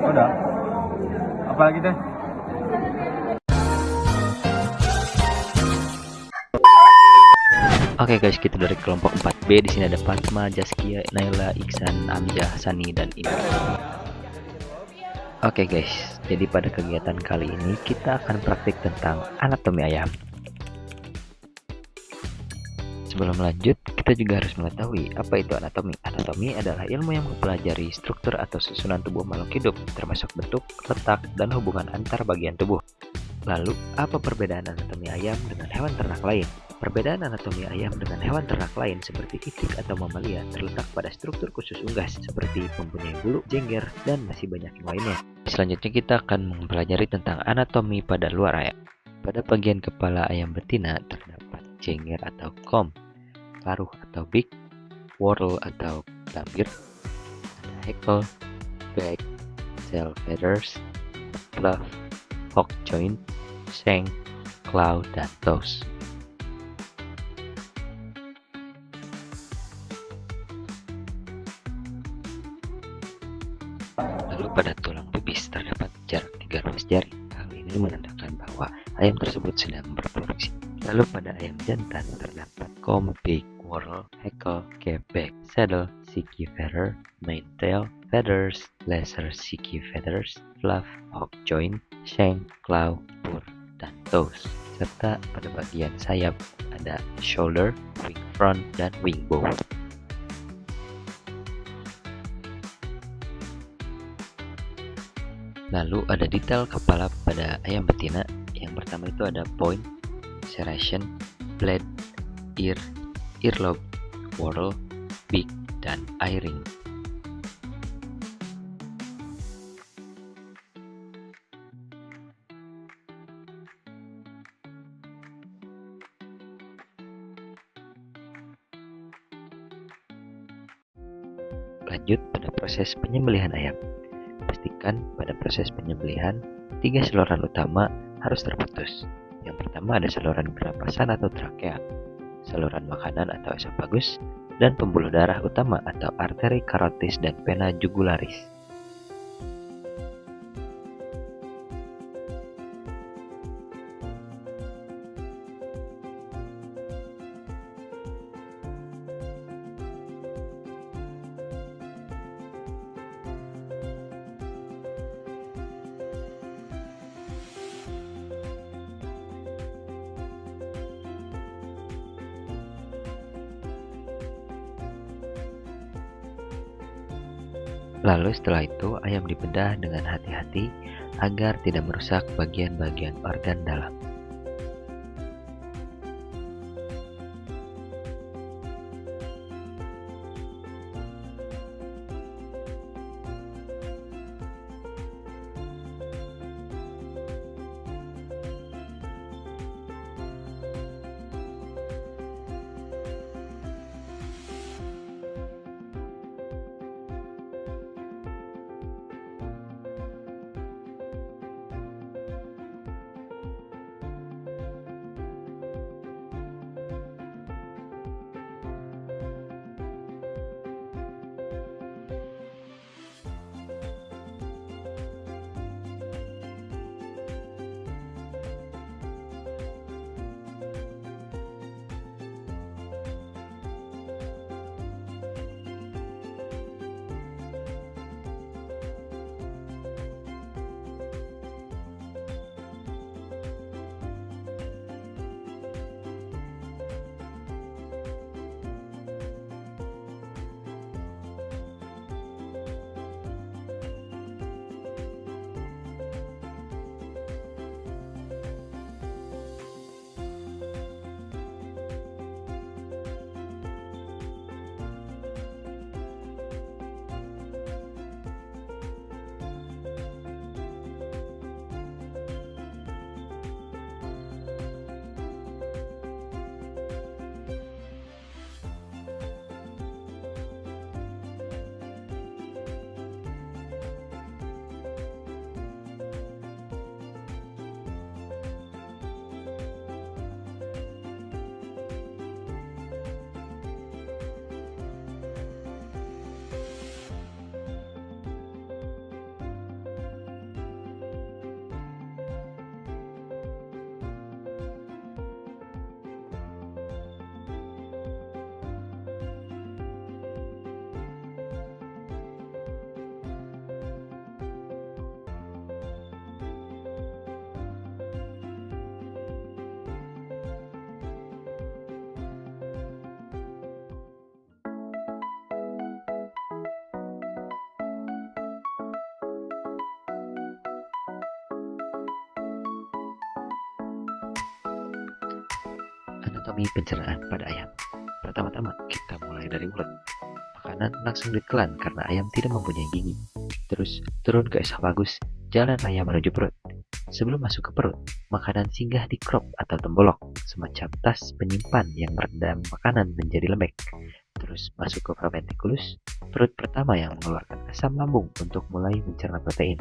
Udah. Apalagi teh? Oke guys, kita dari kelompok 4B. Di sini ada Fatma, Jaskia, Naila, Iksan, Amjah, Sani, dan Indra. Oke guys, jadi pada kegiatan kali ini kita akan praktik tentang anatomi ayam. Sebelum lanjut, kita juga harus mengetahui apa itu anatomi. Anatomi adalah ilmu yang mempelajari struktur atau susunan tubuh makhluk hidup, termasuk bentuk, letak, dan hubungan antar bagian tubuh. Lalu, apa perbedaan anatomi ayam dengan hewan ternak lain? Perbedaan anatomi ayam dengan hewan ternak lain seperti itik atau mamalia terletak pada struktur khusus unggas seperti mempunyai bulu, jengger, dan masih banyak yang lainnya. Selanjutnya kita akan mempelajari tentang anatomi pada luar ayam. Pada bagian kepala ayam betina terdapat jengger atau comb, paruh atau beak, whorl atau lambir, ada hackle, back, tail feathers, fluff, hock joint, shank, claw, dan toes. Lalu pada tulang pubis terdapat jarak 3 ruas jari. Hal ini menandakan bahwa ayam tersebut sedang berproduksi. Lalu pada ayam jantan terdapat comb, beak, whorl, hackle, cap, back, saddle, sicky feather, main tail, feathers, lesser sicky feathers, fluff, hock joint, shank, claw, pur, dan toes. Serta pada bagian sayap ada shoulder, wing front, dan wing bow. Lalu ada detail kepala pada ayam betina. Yang pertama itu ada point, serration, blade, ear, earlobe, whorl, beak, dan eye ring. Lanjut pada proses penyembelihan ayam. Pastikan pada proses penyembelihan 3 saluran utama harus terputus. Yang pertama ada saluran pernapasan atau trakea, saluran makanan atau esofagus, dan pembuluh darah utama atau arteri karotis dan vena jugularis. Lalu setelah itu ayam dibedah dengan hati-hati agar tidak merusak bagian-bagian organ dalam. Anatomi pencernaan pada ayam. Pertama-tama, kita mulai dari mulut. Makanan langsung ditelan karena ayam tidak mempunyai gigi. Terus, turun ke esofagus, jalan ayam menuju perut. Sebelum masuk ke perut, makanan singgah di crop atau tembolok, semacam tas penyimpan yang merendam makanan menjadi lembek. Terus masuk ke vermiculus, perut pertama yang mengeluarkan asam lambung untuk mulai mencerna protein.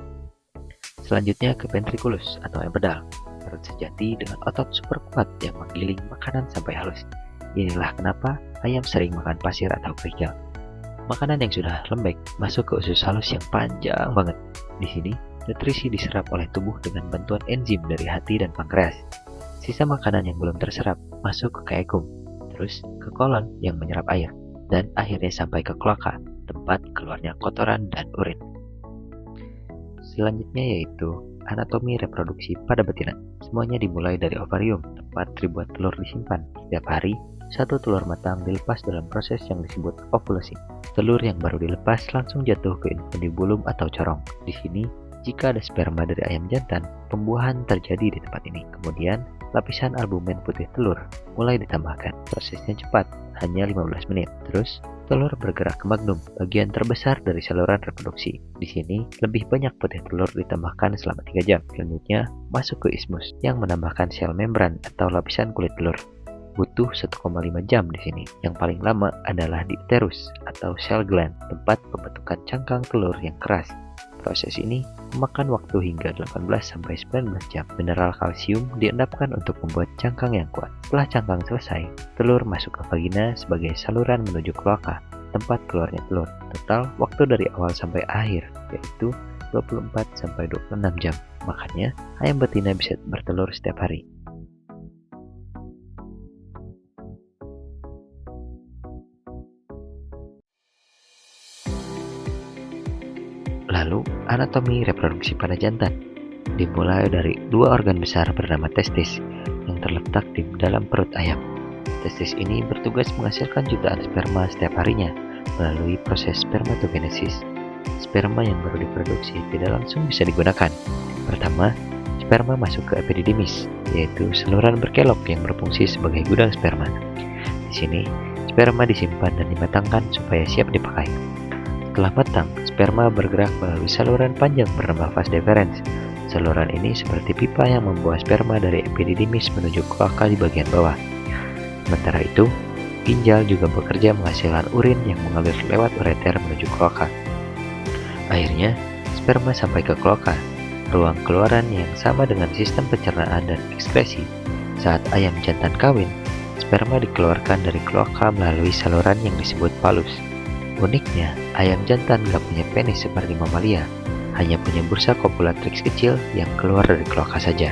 Selanjutnya ke ventriculus atau empedal, perut sejati dengan otot super kuat yang menggiling makanan sampai halus. Inilah kenapa ayam sering makan pasir atau kerikil. Makanan yang sudah lembek masuk ke usus halus yang panjang banget. Di sini, nutrisi diserap oleh tubuh dengan bantuan enzim dari hati dan pankreas. Sisa makanan yang belum terserap masuk ke caecum, terus ke kolon yang menyerap air, dan akhirnya sampai ke kloaka, tempat keluarnya kotoran dan urin. Selanjutnya yaitu anatomi reproduksi pada betina. Semuanya dimulai dari ovarium, tempat ribuan telur disimpan. Setiap hari, satu telur matang dilepas dalam proses yang disebut ovulasi. Telur yang baru dilepas langsung jatuh ke infundibulum atau corong. Di sini, jika ada sperma dari ayam jantan, pembuahan terjadi di tempat ini. Kemudian, lapisan albumen putih telur mulai ditambahkan. Prosesnya cepat, hanya 15 menit. Terus, telur bergerak ke magnum, bagian terbesar dari saluran reproduksi. Di sini, lebih banyak putih telur ditambahkan selama 3 jam. Selanjutnya, masuk ke ismus yang menambahkan sel membran atau lapisan kulit telur. Butuh 1,5 jam di sini. Yang paling lama adalah di uterus atau cell gland, tempat pembentukan cangkang telur yang keras. Proses ini memakan waktu hingga 18-19 jam. Mineral kalsium diendapkan untuk membuat cangkang yang kuat. Setelah cangkang selesai, telur masuk ke vagina sebagai saluran menuju kloaka, tempat keluarnya telur. Total waktu dari awal sampai akhir yaitu 24-26 jam. Makanya ayam betina bisa bertelur setiap hari. Lalu, anatomi reproduksi pada jantan dimulai dari 2 organ besar bernama testis yang terletak di dalam perut ayam. Testis ini bertugas menghasilkan jutaan sperma setiap harinya melalui proses spermatogenesis. Sperma yang baru diproduksi tidak langsung bisa digunakan. Pertama, sperma masuk ke epididymis, yaitu saluran berkelok yang berfungsi sebagai gudang sperma. Di sini, sperma disimpan dan dimatangkan supaya siap dipakai. Setelah matang, sperma bergerak melalui saluran panjang bernama vas deferens. Saluran ini seperti pipa yang membawa sperma dari epididymis menuju kloaka di bagian bawah. Sementara itu, ginjal juga bekerja menghasilkan urin yang mengalir lewat ureter menuju kloaka. Akhirnya, sperma sampai ke kloaka, ruang keluaran yang sama dengan sistem pencernaan dan ekskresi. Saat ayam jantan kawin, sperma dikeluarkan dari kloaka melalui saluran yang disebut palus. Uniknya, ayam jantan gak punya penis seperti mamalia, hanya punya bursa copulatrix kecil yang keluar dari kloaka saja.